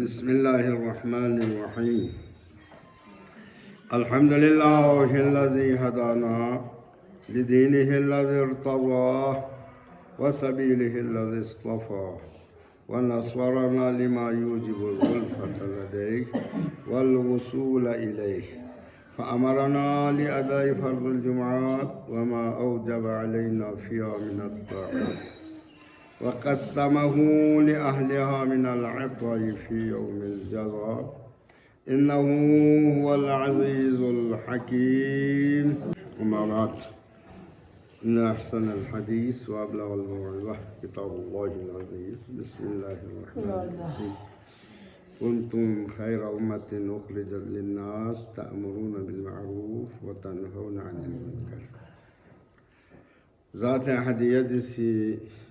बिस्मिल्लाहिर्रहमानिर्रहीम। अल्हम्दुलिल्लाहिल्लज़ी हदाना लिदीनिहिल्लज़ी इर्तज़ा व सबीलिहिल्लज़ी इस्तफ़ा व नस्वरना लिमा युजिबुल उल्फता लदैहि वल वसूल इलैहि फ़अमरना लिअदाइ फ़र्ज़िल जुमुआत व मा औजब अलैना फ़िहा मिनत ताआत वक़स्समहु लिअहलिहा मिनल अताइ फ़ी यौमिल जज़ा इन्नहु हुवल अज़ीज़ुल हकीम। अम्मा बाद इन्न अहसनल हदीस व अबलगल मौइज़ा किताबुल्लाहिल अज़ीज़। बिस्मिल्लाहिर्रहमानिर्रहीम। कुंतुम खैरा उम्मतिन उख़रिजत लिन्नास तअमुरूना बिल मअरूफ़ व तन्हौना अनिल मुनकर। ज़ात अहदियत सी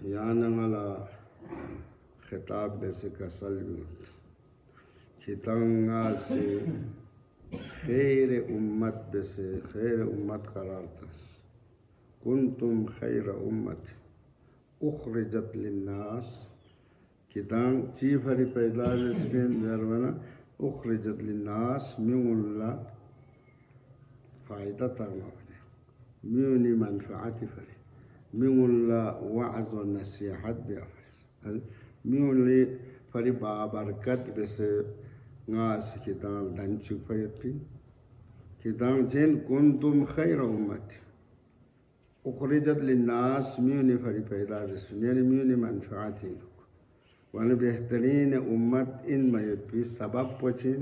यानंगला खिताब बेसे कसल बिमत खितंगा से खैर उम्मत बेसे खैर उम्मत करार तस। कुंतुम खैर उम्मत उख़रिजत लिन्नास खितांग चीफ हरी पैदा स्पेन दरवना उख़रिजत लिन्नास म्यूला फ़ायदा तामा म्यूनी मनफ़ाअती फरे म्यूला वाज़ व नसीहत बिअफ़रिस म्यूली फरी बाबरकत बेसे गास किताब दंचु फयती किताब चेन कुंतुम खैर उम्मत उख़रिजत लिन्नास म्यूनी फरी पैदा बेसे यानी म्यूनी मनफ़ाअती वन बेहतरीन उम्मत इन मयपी सबब पचिन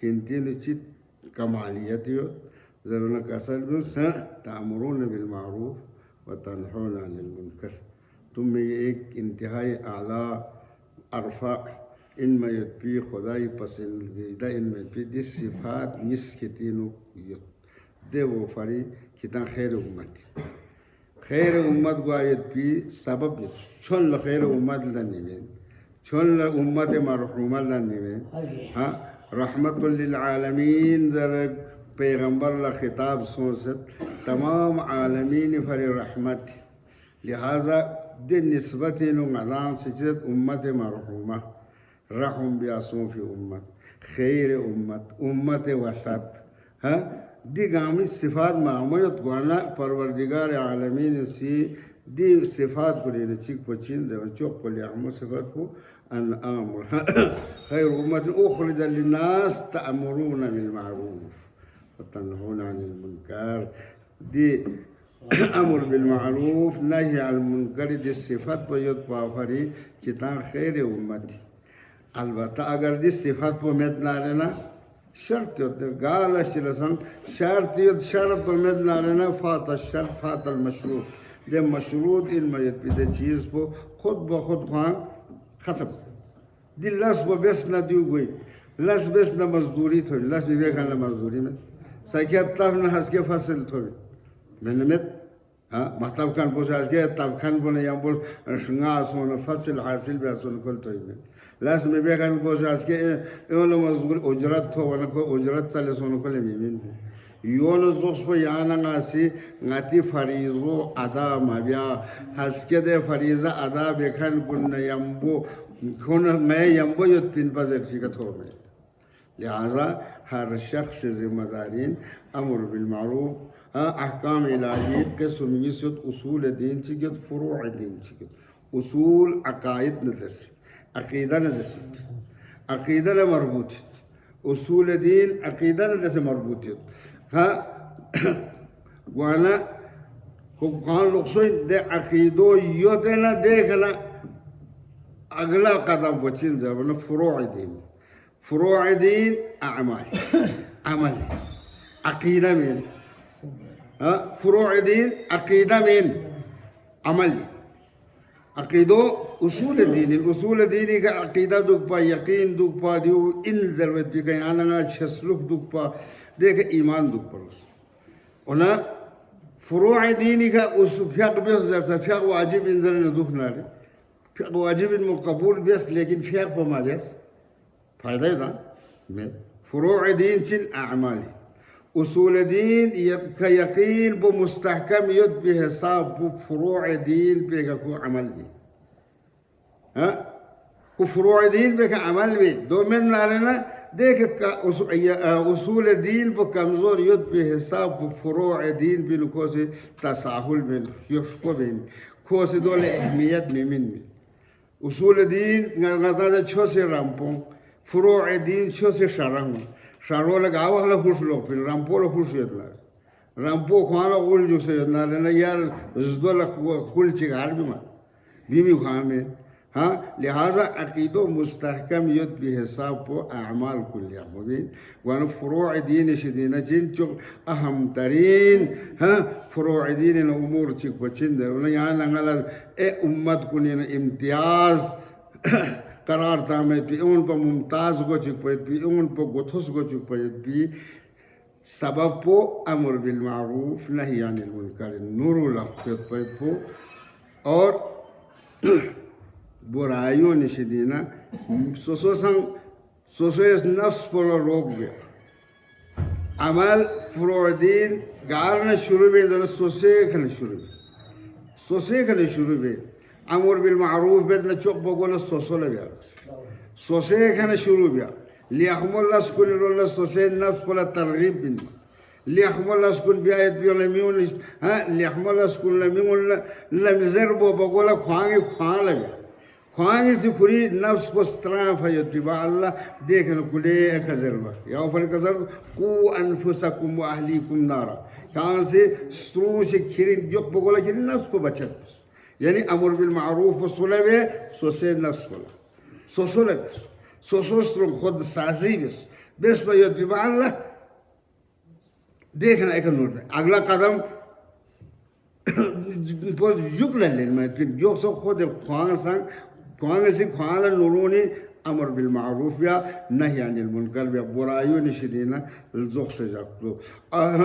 किंतिन चित कमालियतियो ज़रूर कसर भी तामुरून बिल मारूफ़ व तन्हौना अनिल मुनकर। तुम में ये एक इंतहाई आला अरफा इन मयपी खुदाई पसंदीदा इन मयपी दिस सिफात मिस कितिनु दे वो फरी कितना खैर उम्मत गुआयत पी सबब छोन ल खैर उम्मत लनी में छोन ल उम्मत मरहुमा लनी में हाँ रहमतुल लिल आलमीन ज़रा पैगंबर ला खिताब सोचत तमाम आलमीन फर रहमत लिहाजा दिन निस्बत नज़ाम से उम्मत मरहुमा रहम बियासूफ़ी उम्मत खैर उम्मत वसत हाँ दी गामी सिफात मामूत गुआना परवरदिगार आलमीन सी दी सिफात को लेने चिक पचिन जब चौक को लिया हम सिफात को अन आमर खैर उम्मत उख़रिजत लिन्नास तअमुरूना बिल मारूफ़ व तन्हौना अनिल मुनकर दी अमर बिल मारूफ़ नही अनिल मुनकर दी सिफात पर युद्ध पाफरी किताब खैर उम्मत अलबत्ता अगर दी सिफात पर मेद ना लेना शर्त होते गाल शिलसन शर्त पर मेद ना लेना फात शर्त फातल मशरूत दे मशरूत इन मयत भी दे चीज़ को खुद ब खुद खान ख़त्म दी लस ब बेस न दियो गई लस बेस न मजदूरी थोड़ी लस भी बेखान मजदूरी में सकिया तब न हंस के फसल थोड़ी मैंने में हाँ मतलब खान पोसा हंस के तब खान बोले यहाँ बोल शंगास होना फसल हासिल भी हासिल कल तो ही में लस में बेखान पोसा हंस के योलो मजदूरी उजरत हो वरना को उजरत चले सोने को ले मिमिन योलो जोश पर यहाँ नगासी गाती फरीज़ो अदा माबिया हंस के दे फरीज़ा अदा बेखान कुन यम्बो कुन मैं यम्बो युद्ध पिन पज़र फिकत हो में लिहाजा हर शख्स ज़िम्मेदारीन अमर बिल मारूफ़ अहकाम इलाही के सुमियत उसूल दीन चिकित फ़ुरूअ दीन चिकित उसूल अकायद नदरस अक़ीदा नदरस अक़ीदा न मरबूत उसूल दीन अक़ीदा नदरस मरबूत हाँ गुआना को कौन लोग सोई दे अक़ीदो यो देना देखना अगला कदम बचिन जब न फ़ुरूअ दीन अमाल अमल अक़ीदा में हाँ फ़ुरूअ दीन अक़ीदा में अमल अक़ीदो उसूल दीन का अक़ीदा दुख पा यकीन दुख पा दियो इन ज़रूरत भी कहीं आना छसलुक दुख पा देख ईमान दुख परोस उन्हें फ़ुरूअ दीन का उस फ़िक़ बेस जैसा फ़िक़ वाजिब इंजर न दुख ना रे फ़िक़ वाजिब इन मुक़बूल बेस लेकिन फ़िक़ पर मा बेस फ़ायदा ही था में फ़ुरूअ दीन चिन अमाल उसूल दीन का यकीन वो मुस्तहकम युद्ध पे हिसाब वो फ़ुरूअ दीन पे का को अमल भी हाँ को फुरूअ दीन पे का अमल भी दो में नारना देख का उसूल दीन पर कमज़ोर युद्ध पे हिसाब फुरूअ दीन पे नुको से तसाहुल बिन युष्को बिन खो से दोले अहमियत में मिन में उसूल दीन गता से छो से रामपों फुरूअ दीन छो से शारंग शारो लगाव हला खुश लोग फिर रामपो लो खुश योजना रामपो खाना उल जो से योजना लेना यार ज़दोल खुल चिगार भी मार बीमी खान में हाँ लिहाजा अकीदो मुस्तहकम युद्ध भी हिसाब को अमाल कुल्लिया मुबीन वन फुरूअ दीन शदीना जिन चो अहम तरीन हाँ फुरूअ दीन न उमूर चिक बचिन दर उन्हें यहाँ नंगला ए उम्मत को ने इम्तियाज करार तामे भी उन पर मुमताज को चिक पयत भी उन पर गुथुस को चिक पयत भी सबब को अमर बिल मारूफ नही अनिल मुनकर नूरुल अख्तर पयत को और बुराइयों निशिदीना सोसोस नफ्स पर रोक गया अमल फुरूअदीन गारने शुरू में जन सोसे खने शुरू में अमर बिल मारूफ बेद न चोक बगोल सोसो लगा सोसे खने शुरू गया लियाखमुल्लाह स्कूल रोल्ला सोसे नफ्स पर तरगीब बिन लियाखमुल्लाह स्कूल बियायत बियोले मिउन हाँ लियाखमुल्लाह स्कूल मिउन लमज़रबो बगोल ख्वांगे ख्वां लगा ख्वांगे से खुरी नफ्स को स्त्राफ है युद्धिबा अल्लाह देखने कुले खजरबा या ऊपर खजर कु अनफुसकुम व अहलीकुम नारा कहाँ से स्त्रू से खिरी जो बगोला खिरी नफ्स को बचत यानी अमर बिल मारूफ व सुलभे सोसे नफ्स बोला सोसुलभ सोसोस्त्रो खुद साजी बेस पर युद्धिबा अल्लाह देखना एक नोट अगला कदम युग ले मैं जो सो खुद ख्वांग संग ख्वांग से ख्वांग नूरोनी अमर बिल मारूफ या नही अनिल मुनकर या बुराइयों निशिदीना जोक से जातो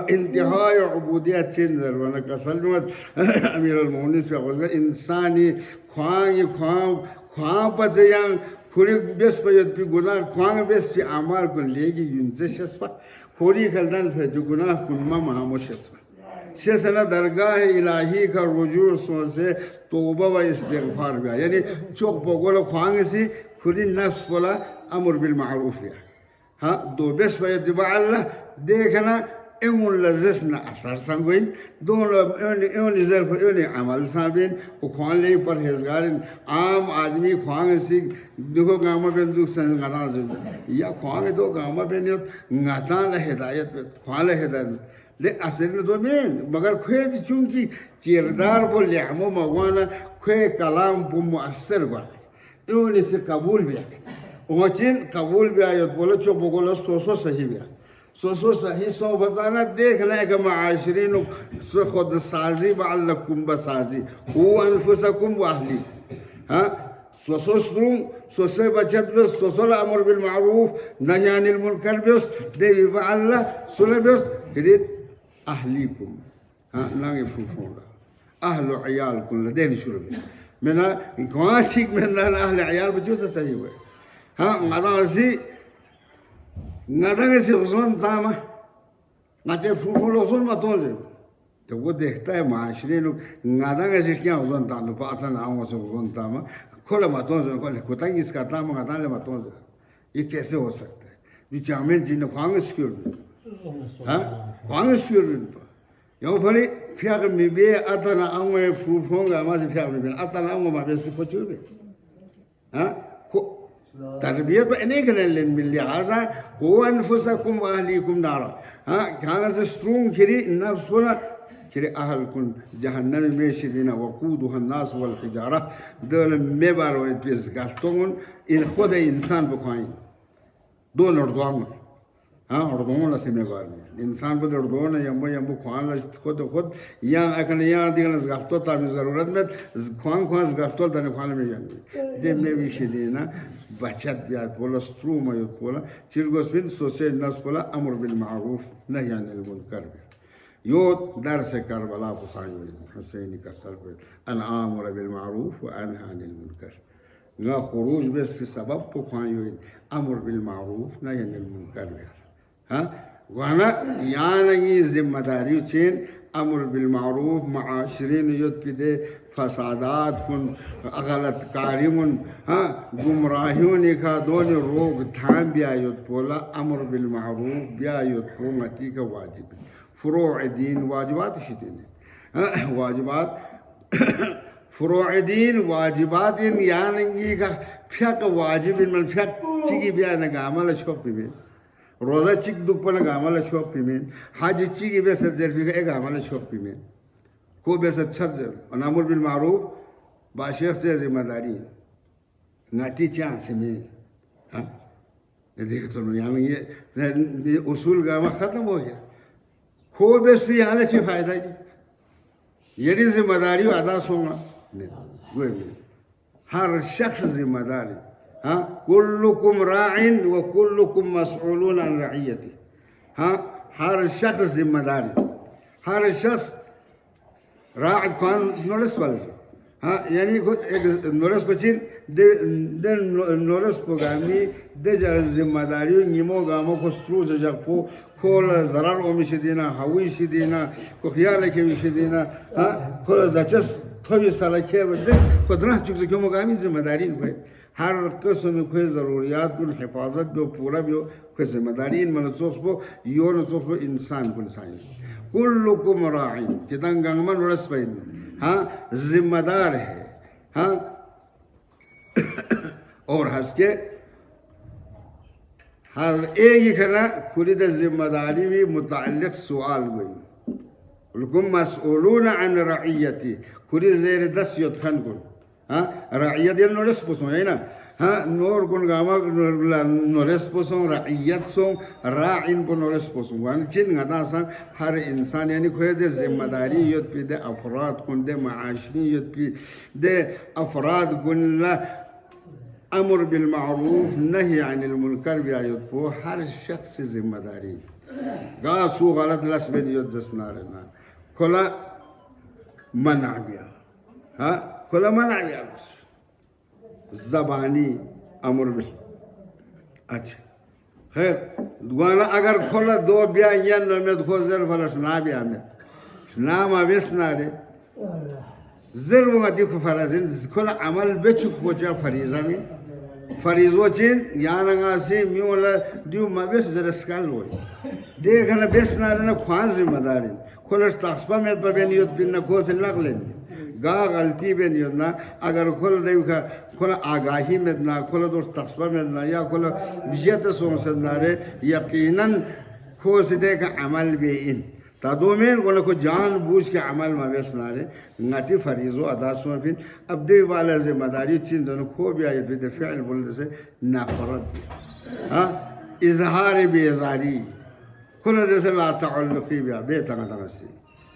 इंतहाई उबूदियत चेंज जरवाना कसल में अमीर अल मोहनिस पे बोलता इंसानी ख्वांग ख्वांग ख्वांग पचयां खुरी बेस पे युद्ध भी गुनाह ख्वांग बेस पे अमाल को लेगी युनसे शस्पा खुरी खलदान पे जो गुनाह कुन्मा महामुशस्पा शेसना दरगाह इलाही का रुजू सोचे तौबा व इस्तिग़फ़ार भी यानी चौक बगोल ख्वांग से खुदी नफ्स बोला अमर बिल मारूफ या हाँ दो बेस पे दिबा अल्लाह देखना एवं लज़्ज़त न असर संगोइन दोनों एवं निज़र पर एवं अमल साबिन वो ख्वांग ले पर हेज़गारिन आम आदमी ख्वांग से देखो गामा बेन दुख सन गाना या ख्वांग दो गामा बेन गाता ल हिदायत ख्वांग ल हिदायत ले असर न दो में मगर खुद चूंकि किरदार बोले हमो मगवाना खुद कलाम बु मुअस्सर वाले इन्होंने से कबूल भी वचिन कबूल भी आयत बोलो चो बोलो सोसो सही भी सोसो सही सो बताना देखना है कि माशरीन सो खुद साजी बालकुम बसाजी वो अनफुसकुम वाहली हाँ सोसो स्ट्रूम सोसे बचत बस सोसो अमर बिल मारूफ नही अनिल मुनकर बस देवी बाल्ला सुले बस हिदित अहलीकुम हाँ नांगे फूफोंगा अहलो अयाल कुल्ला देनी शुरू में मैंने कहाँ ठीक मैंने अहले अयाल बच्चों से सही हुए हाँ ngadange si uzun tama ngate फूफो uzun maton से तो वो देखता है माशरे लोग ngadange si क्या uzun tama पाता ना वो से uzun tama खोला maton से खोले कुता किसका tama ngadange maton से ये कैसे हो सकता है जो चामें जिन्हें ख्वांग स्क्योर हाँ ख्वांग स्क्योर यहाँ पर फिर मिबे आता ना आऊँ फूफोंगा हमारे फिर मिबे आता ना आऊँ माँ बेस्ती पहुँचे हुए हाँ तरबियत पर इन्हें करने लेन मिल लिहाजा को अनफुसकुम अहलीकुम नारा हाँ कहाँ से स्ट्रोंग खिरी नफ्स बोला खिरी अहल कुन जहन्नम में शिदीना वक़ूदुहा अन्नास वल हिजारा दल में बार वो इस गास्तों इन खुद इंसान बखाइन दो नर्दवान हाँ नर्दवान लसे में बार में इंसान पर नर्दवान यम्बो यम्बो खान खुद खुद यहाँ अकन यहाँ दिखने गास्तों तामिज़ ज़रूरत में खान खान गास्तों तने खान में जाने दे में भी शिदीना बचत बियात बोला स्ट्रूम आयुत बोला चिरगोस बिन सोसे नस बोला अमर बिल मारूफ नहीं अनिल मुनकर यो दर से करबला फसायो हुसैनी का सर पे अन आमर बिल मारूफ व अनहा अनिल मुनकर ना खुरूज बस के सबब को खायो अमर बिल मारूफ नहीं अनिल मुनकर हाँ वाना यहाँ नहीं जिम्मेदारी चेन अमर बिल मारूफ माशरीन युद्ध पिदे फसादात कुन गलत कारिमुन हाँ गुमराहियों निखा दोनों रोग थाम बिया युद्ध पोला अमर बिल मारूफ बिया युद्ध को मती का वाजिब फुरो दीन वाजिबात शितीने वाजिबात फुरोदीन वाजिबात इन यानंगी का फ्याक वाजिब इन मन फ्याक चिगी बिया न गामला छोपी में रोजा चिक दुपन गामला छोपी में हज चिगी बेस जरफी का एक गामला छोपी में को बेस छज्जर अनामुर बिल मारूफ बाशेख से जिम्मेदारी नाती चांस में हाँ ये देख तो यहाँ ये उसूल गामा खत्म हो गया को बेस भी यहाँ से फायदा यदि जिम्मेदारी अदा सोंगा हर शख्स जिम्मेदारी हाँ कुल्लुकुम राइन व कुल्लुकुम मसऊलून अन रइयती हाँ हर शख्स जिम्मेदारी हर शख्स रात खान नोरस वाले हाँ यानी एक नोरस बचिन दे नोरस प्रोग्रामी दे जिम्मेदारी निमो गामो को स्ट्रूज जगपो खोल ज़रार ओमिशदीना हवी शिदीना को ख्याल के विशदीना हाँ खोल जचस थोड़ी साल के बदले कुदरत चुक से क्यों मुकामी जिम्मेदारी हुए हर किस्म कोई ज़रूरियात कुन हिफाजत बो पूरा बो कोई जिम्मेदारी इन मन सोच बो यो न सोच बो इंसान कुन साइन कुल्लुकुम राइन कितन गंगमन रस पैन हाँ जिम्मेदार है हाँ और हंस के हर एक ही खना खुद जिम्मेदारी भी मुताल्लिक़ सवाल हुई लकुम मसऊलून अन रइयती खुद ज़ेर दस युद्धन कुन हाँ रइयत ये नोरस पोसों है ना हाँ नोर कुन गामा नोरस पोसों रइयत सों राइन को नोरस पोसों वन चिन गदा संग हर इंसान यानी कोई दे जिम्मेदारी युद्ध पी दे अफराद कुन दे माशरी युद्ध पी दे अफराद कुन ला अमर बिल मारूफ नही अनिल मुनकर भी आयुद्ध को हर शख्स से जिम्मेदारी गा सू गलत लस बिन युद्ध जसनारे ना खुला मना गया हाँ खुला मना गया ज़बानी अमर बिल अच्छा खैर दुआना अगर खुला दो बिया यन में खो जर फलस ना बिया में ना मावेस ना रे जर वो गति को फराजिन खुला अमल बेचुक पोचा फरीज़ा में फरीज़ोचिन यानंगासी म्योला दिउ मावेस जरस्काल होय देखना बेस ना ना ख्वान जिम्मेदारी खोलस ताक्सपा में बबेन युद्ध बिन खोस लगलेन गा गलती बेन युद्ध ना अगर खोल देव का खोल आगाही में ना खोल दोस्त ताक्सपा में ना या खोल बिजत सोंसन ना रे यकीनन खोस दे का अमल बे इन तादोमेन को को जान बूझ के अमल मावेस ना रे ngati farizo ada so fin abde wala जिम्मेदारी चिन दोनों खो भी आये तो फ़िल बोलने से नाफरत हाँ इजहार बेजारी खुला जैसे ला ताल्लुक़ी बिया बेतंगा तंगा से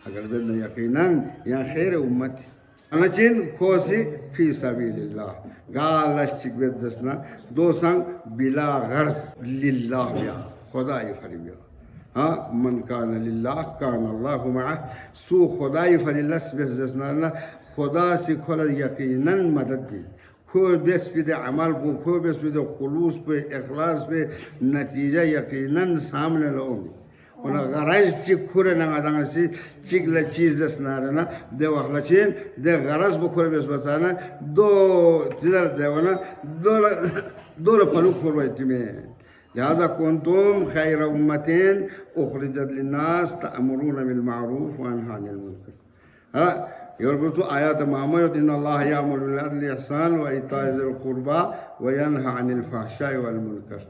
अगर बेदन यकीनन या खैर उम्मती अनचिन खोसी फी सबीलिल्लाह गालश चिक बेद जसना दो संग बिला गर्ज लिल्लाह बिया खुदाई फरिबिया हाँ मन कान लिल्लाह कान अल्लाह माह सू खुदाई फरिल्लाह बेस जसना खुदा से खुला यकीनन मदद भी खो बेस पे दे अमल को खो बेस पे दे खुलूस पे इखलास पे नतीजा यकीनन सामने लाओगे उन्हें गरज चिक खुरे नंगा से चिक ल चीज़ जसना रहना दे वखला चीन दे गरज बुखुरे बेस बचाना दो जिधर देवना दो लपलू खुरवाई तुम्हें लिहाजा कुंतुम खैर उम्मतिन उखरिजत लिन्नास तअमुरून बिल मारूफ व तन्हौना अनिल मुनकर हाँ يربط آيات معمية إن الله يأمر بالعدل والإحسان وإيتاء ذي القربى وينهى عن الفحشاء والمنكر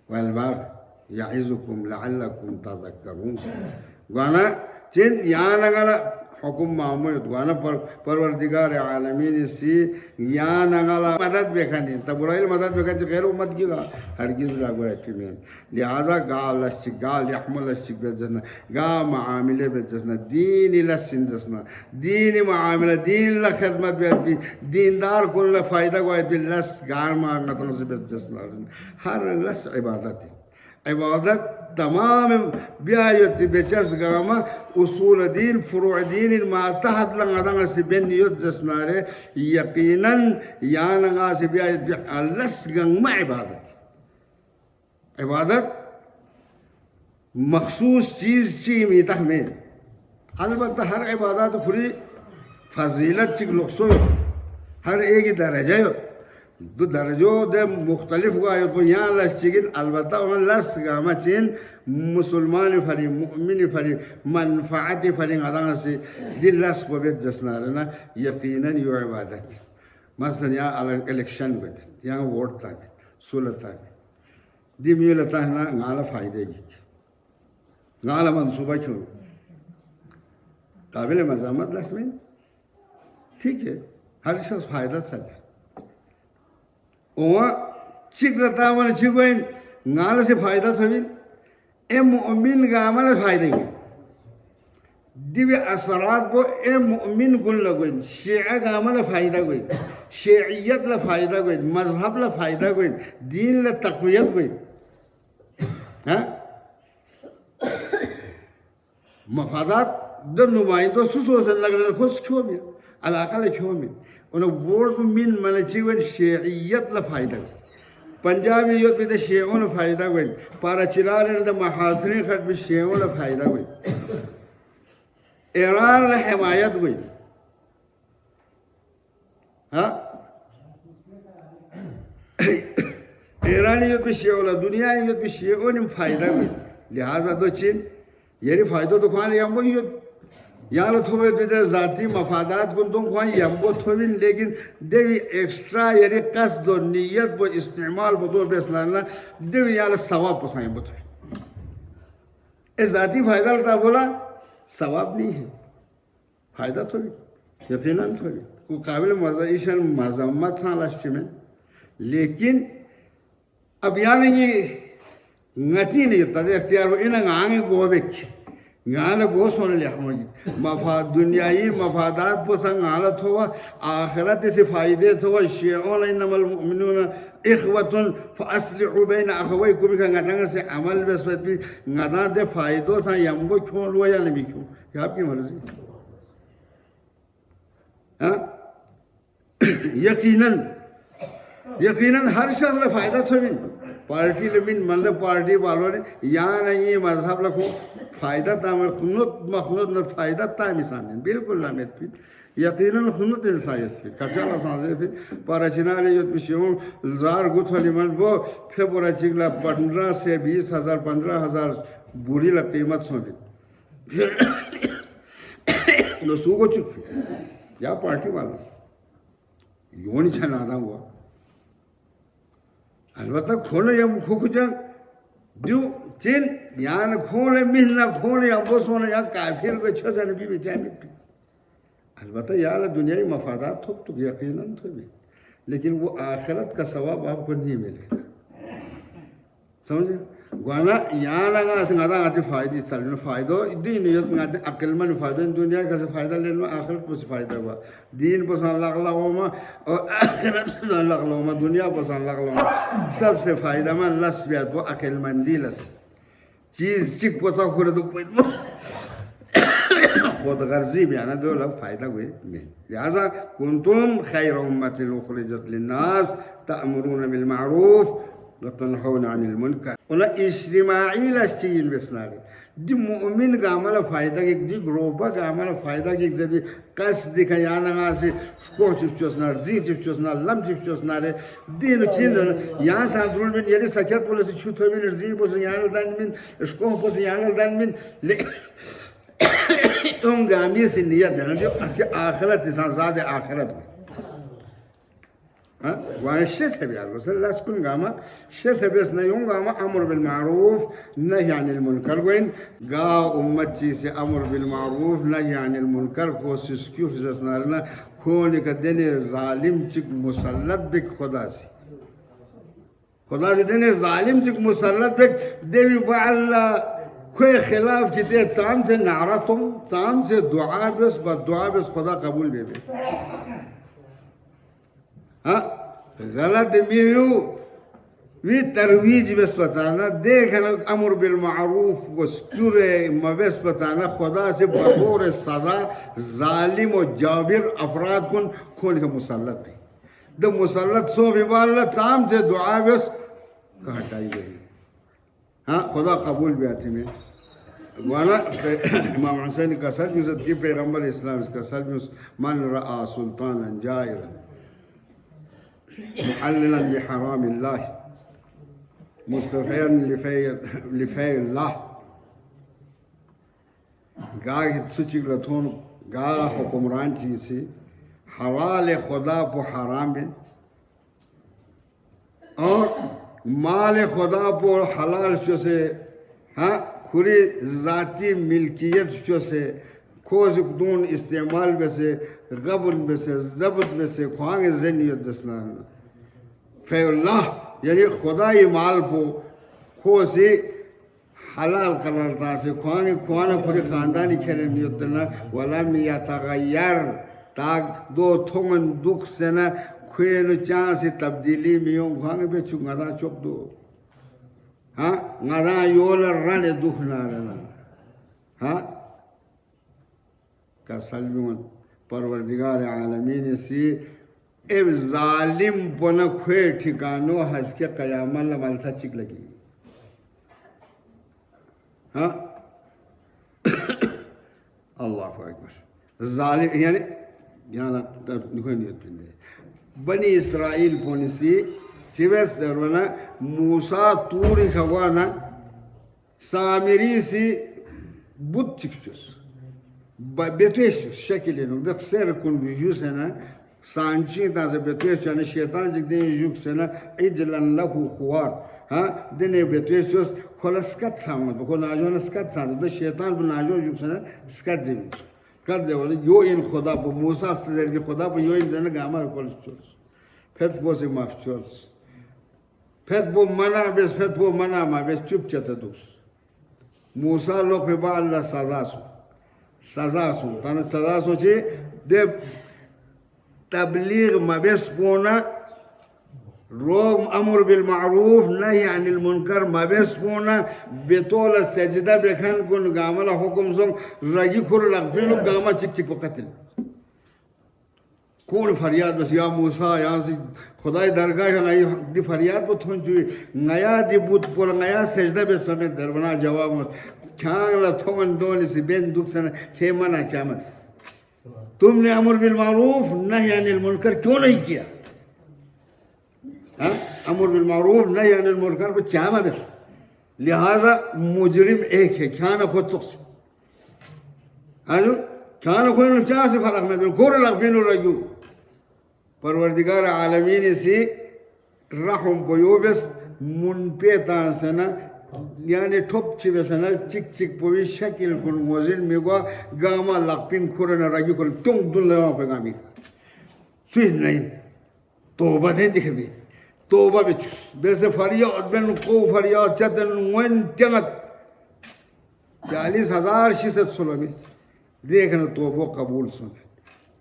والبغي يعظكم لعلكم تذكرون وانا جن यानगला हुकुम मामूद वाना परवरदिगार आलमीन सी यानगला मदद बेखानी तबुराइल मदद बेखानी गैर उम्मत की गा हरगिज़ लागू है तुम्हें लिहाजा गाल लश्चिक गाल यहमुल लश्चिक बेजना गा मामिले बेजना दीन लस्सिन जसना दीन मामिला दीन ला खिदमत बेबी दीनदार कुल ला फ़ायदा कोई दिल लस गार मांगना तो नसीब जसना हर लस इबादत इबादत तमाम ब्यायत बेचस गामा उसूल दीन फुरूअ दीन मा तहत लंगा से बेन युद्ध जसनारे यकीनन यानगा से ब्यायत अल्लाह गंगमा इबादत मखसूस चीज़ ची मीता में अलबत्ता हर इबादत खुरी फजीलत चिक लुक्सो हर एक ही दर्जा हो दो दर्जों दे मुख्तलिफ हुआ है तो यहाँ लस चिकिन अलबत्ता उन लस गामा चिन मुसलमान फरी मुमिन फरी मनफात फरी आदान से दिल लस बबेत जसना रहना यकीनन यो इबादत मसलन यहाँ अलग इलेक्शन बद यहाँ वोट तामे सुलता में दिमियो लता है ना गाला फायदे की गाला मंसूबा क्यों काबिल मजामत लस में ठीक है हर शख्स फायदा चल ओवा चिक लता वाले चिकोइन गाला से फायदा थबिन ए मुमिन गामल फायदे की दिव्य असरात को ए मुमिन गुण लगोइन शिया गामल फायदा कोई शियत ला फायदा कोई मजहब ला फायदा कोई दीन ला तक़वियत कोई हाँ मफादात द नुमाइंदों सुसोसन लगने खुश क्यों भी अलाक़ा ले क्यों भी उन्हें वोट मिन मने जीवन शियत ला फायदा पंजाबी युद्ध में तो शियों ला फायदा कोई पारा चिरार ने तो महासनी खट भी शियों ला फायदा कोई ईरान ला हिमायत कोई हाँ ईरानी युद्ध में शियों ला दुनिया युद्ध में शियों ने फायदा कोई लिहाजा दो चीन ये फायदा तो खान यहाँ वो युद्ध यहाँ लो थोड़े बिदर जाती मफादात गुंदों खान यहाँ वो थोड़ी लेकिन देवी एक्स्ट्रा ये कस दो नियत वो इस्तेमाल वो दो बेसलाना देवी यहाँ लो सवाब पसाएं वो थोड़ी इस जाती फायदा लता बोला सवाब नहीं है फायदा थोड़ी यकीनन थोड़ी वो काबिल मज़ाइशन मज़म्मत सा लास्ट में लेकिन अब यहाँ नहीं ngati ni tade ikhtiyar wo ina ngangi gobek ngala go sone le hamoji mafad dunyayi mafadat posa ngala thowa akhirat se faide thowa shi'un innamal mu'minuna ikhwatun fa aslihu bayna akhawaykum ka ngadanga se amal besbat bi ngada de faido sa yambo khon lo ya nabi kyo ये आपकी मर्जी हाँ यकीनन हर शख्स ने फायदा तो भी पार्टी लेकिन मतलब पार्टी वालों ने यहाँ नहीं ये मजहब रखो फायदा ताम खुनुत मखनुत न फायदा ताम इंसान बिल्कुल ना में फिर यकीनन खुनुत इंसानियत फिर कच्चा सांसे फिर पारचिनारे युद्ध विषयों जार गुथली मन वो फेब्रुआरी चिगला 15 से 20,000 15,000 बुरी लग कीमत सोचे नो सूगो चुप या पार्टी वालों योनी छन आधा हुआ अलबत्ता खोले या खुकुचा दो चीन यान खोले मिलना खोले या वो सोने या काफिर को छोटा नहीं भी जामित भी अलबत्ता यार दुनियाई मफादात तो यकीनन तो भी लेकिन वो आखिरत का सवाब आपको नहीं मिलेगा समझे गाना यहाँ लगा सिंगारा आते फायदे चलने फायदो दिन ये आते अकेले में फायदा दुनिया का से फायदा लेने में आखिरत को से फायदा हुआ दिन पसंद लगला होमा और आखिरत पसंद लगला होमा दुनिया पसंद लगला होमा सबसे फायदा में लस बियाद वो अकेले में दिलस चीज़ चिक पसा खुरे तो कोई खुद गर्जी बयाना दो लोग फायदा हुए में लिहाजा कुंतुम खैर उम्मतिन उखरिजत लिन्नास तअमुरून बिल मारूफ वतनहौना अनिल मुनकर उन इज्तिमाई लस्तीन बेसनारे दि मुमिन गामल फायदा के दि ग्रोपा गामल फायदा के जब कस दिखा याना से को चिपचोसनार जी चिपचोसनार लम चिपचोसनारे दिन चिन यहाँ सांद्रुल में ये सचर पुलिस छुतो में जी बोस यहाँ दान में इसको बोस यहाँ दान में ले उन गामी से नियत देना जो असके आखिरत इंसान ज़्यादा आखिरत हाँ वहाँ शेष है बिहार को सर लास्कुन गामा शेष है बेस नहीं होगा गामा अमर बिल मारूफ नहीं अनिल मुनकर गोइन गाँव उम्मत चीज़ से अमर बिल मारूफ नहीं अनिल मुनकर कोशिश क्यों जसनारना खोने का देने जालिम चिक मुसल्लत बिक खुदा से देने जालिम चिक मुसल्लत बिक देवी बाल्ला कोई खिलाफ किते चाम से नारा तुम चाम से दुआ बस खुदा कबूल बेबे हाँ गलत मियू वी तरवीज बस बताना देखना अमर बिल मारूफ वस्कुरे मबस बताना खुदा से बतौर सज़ा जालिम और जाबिर अफराद कुन खोल का मुसल्लत भी द मुसल्लत सो बिवाला चाम से दुआ बस हटाई गई हाँ खुदा कबूल भी आती में वाना इमाम हुसैन का सर भी दी पैगंबर इस्लाम का सर भी मन रआ सुल्तान जायरन मुअल्लिलन बिहरामिल्लाह मुस्तफ़ियन लिफ़ैल्लाह गा सुचिक लथोन गा हुक्मरान चीज़ हलाल खुदा को हराम है और माल खुदा को हलाल जो से हाँ खुरी ज़ाती मिल्कियत जो से खोज दून इस्तेमाल में से गबन में से ज़बत में से ख्वांग ज़नियत जस्नान फ़ैल्लाह यानी खुदाई माल को खोजी हलाल करारता से ख्वांग ख्वाना खुरी ख़ानदानी खेले नियत ना वाला मिया तग़य्यर ताक दो थोंगन दुख से ना खुए न चांस तब्दीली मियों ख्वांग पे चुंगारा चुप दो हाँ गादा योल रने दुख ना रहना हाँ का सल्लुमत परवरदिगार आलमीन से एक जालिम बना खुए ठिकानो हंस के क़यामत लमलता चिक लगी हाँ अल्लाह अकबर जालिम यानी यहाँ निकोई नियत पिंदे बनी इस्राइल पोनिसी चिवेस जरवना मूसा तूरी खवाना सामिरी सी बुत चिक्चुस बेतेश शक्ल नो दख सर कुन विजुस है ना सांची ताज़ बेतेश जाने शैतान जिक दिन युग से ना इजलन लहु खुआर हाँ दिन बेतेश जोस खलस्कत सामने बको नाजो न स्कत सामने तो शैतान बु नाजो युग से ना स्कत जिमी कर दे वाले यो इन खुदा बु मूसा से के खुदा बु यो इन जने गामा कोल्चोस फेट बो से माफचोस फेट बो मना मा बेस चुप चते दोस मूसा लो पे बा अल्लाह सजा सु ताने सजा सोचे दे तबलीग मबेस पोना रोग अमर बिल मारूफ नही अनिल मुनकर मबेस पोना बेतोल सजदा बेखन कुन गामला हुकुम जों रगी खुर लगबिनु गामा चिक चिक वकतिल कौन फरियाद बस या मूसा यहाँ से खुदाई दरगाह का नई दी फरियाद को थोन चुई नया दी बुत पोल नया सजदा बेस में दरबना जवाब मत चांगला थोन दोनी से बेन दुख से खेमना चामस तुमने अमर बिल मारूफ नही अनिल मुनकर क्यों नहीं किया हाँ अमर बिल मारूफ नही अनिल मुनकर को चामा बस लिहाजा मुजरिम एक है क्या ना खुद चुक्स हाँ जो क्या ना कोई नुकसान से फर्क में बिल कोर लग बिनो रजू परवरदिगार आलमीन से रहम बोयोबस मुनपे तांसना यानी ठोप चिबेसना चिक चिक पोवी शकिल कुन मोजिन मेगवा गामा लकपिंग खुरना रजू कुन तुम दुन लेवा पे गामी सुई नहीं तोबा दे दिखबी तोबा बेचुस बेसे फरियाद बेन को फरियाद चतन वन त्यांगत 40,000 शिसत सुलमी देखना तोबो कबूल सुन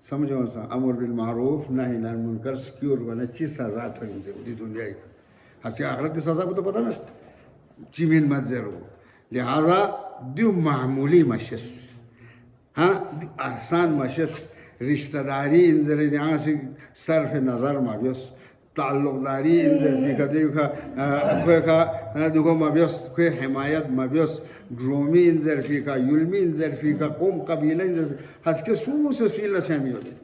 समझो सा अमर बिल मारूफ नही अनिल मुनकर सिक्योर बने 6,000 तक दी दुनिया की हसी आखिरत की सजा को तो पता ना चिमिन मत जरो लिहाजा दो मामूली मशस हाँ आसान मशस रिश्तेदारी इन जरे यहाँ से सर्फ नज़र माबियस ताल्लुकदारी इन जरे का देखा कोई का दुगो माबियस कोई हिमायत माबियस ग्रोमी इन जरे का युल्मी इन जरे का कौम कबीला इन जरे हंस के सूर से सुईला सहमी होती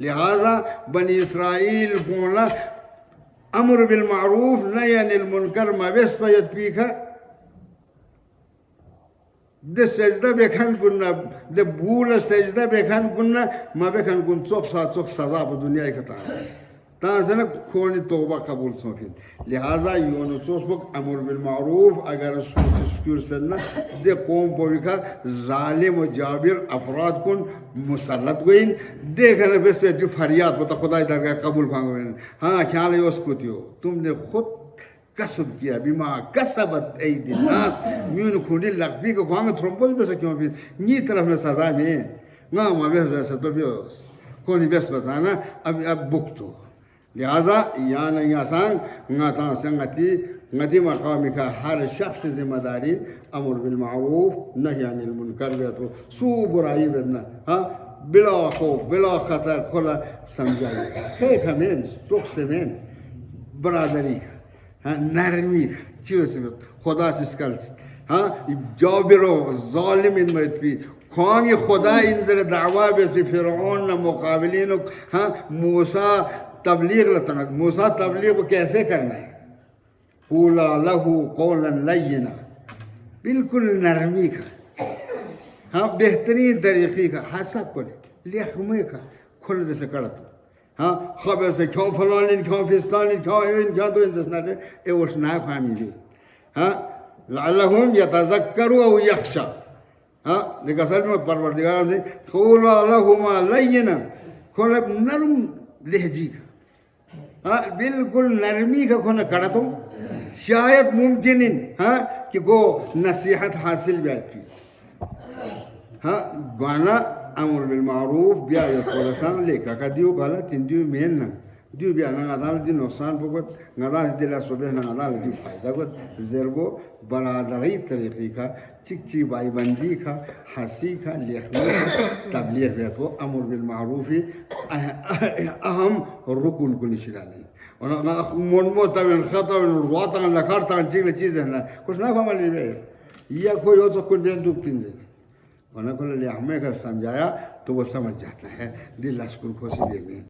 लिहाजा बनी इस्राइल बोला अमर बिल मारूफ नही अनिल मुनकर माबियस पयत पीखा दे सजदा बेखान कुन्ना दे बूला सजदा बेखान कुन्ना मा बेखान कुन चोक सजा ब दुनिया इकता ताज़ना खोनी तौबा कबूल सोफिन लिहाजा योनो चोसबक अमर बिल मारूफ अगर सुस्क्यूर सन्ना दे कौम पोविका जालिम व जाबिर अफराद कुन मुसल्लत गोइन देखने बेस पे जो फरियाद बता खुदा दरगाह कबूल भांगवेन हाँ ख्याल योस कुतियो तुमने खुद कसब किया बिमा कसबत ऐदी नास म्यून खुंडी लकबी को गांग थ्रोम्बोस बेस क्यों भी नी तरफ में सजा में ना मा बेस जैसे तो बियोस कोनी बेस बजाना अब बुक्तो लिहाजा यहाँ नहीं आसान गाता संगति गति मकामी का हर शख्स जिम्मेदारी अमर बिल मारूफ नही अनिल मुनकर तो सू बुराई बेदना हाँ बिला खौफ बिला खतर खुला समझाइए फेक हमें चुक से में बरादरी का हाँ नरमी का चीज़ से खुदा से स्कल हाँ जाबिरो जालिम इन मत खोंग खुदा इन जर दावा बेस फिरौन न मुकाबलिन हाँ मूसा तबलीग लतंग मूसा तबलीग कैसे करना है कूला लहू कौलन लय्यिना बिल्कुल नरमी का हाँ बेहतरीन तरीक़े का हंसा को लेखमे का खुल जैसे कड़त हाँ खबर से क्यों फलान क्यों फिस्तान क्यों इन क्यों तो इन जैसा ये उठना फामी हाँ लअल्लहुम यतज़क्करू औ यख्शा हाँ देखा असल में परवरदिगार से कूला लहुमा लय्यिना खोले नरम लहजी का हाँ बिल्कुल नरमी का खोना कड़ा तो शायद मुमकिन हाँ कि वो नसीहत हासिल भी आती हाँ गाना अमर बिल मारूफ बिया ये कोलसान लेका का दियो बाला तीन दियो मेन ना दियो बिया ना आदाल दी नुकसान भुगत नदास दिला सुबह ना आदाल दियो फायदा भुगत ज़ेरगो बरादरी तरीक़े का चिकची बाईबंदी का हंसी का लेखने तबलीग है तो अमर बिल मारूफ ही अहम रुकन को निशानी और ना मन मो तबिन ख़त्म रुआता लखारता चिकले चीज़ है ना कुछ ना कमाल भी है या कोई और तो कुछ भी दुख पिंजे उन्हें को ले हमें का समझाया तो वो समझ जाता है दिल लश्कुन खुशी भी में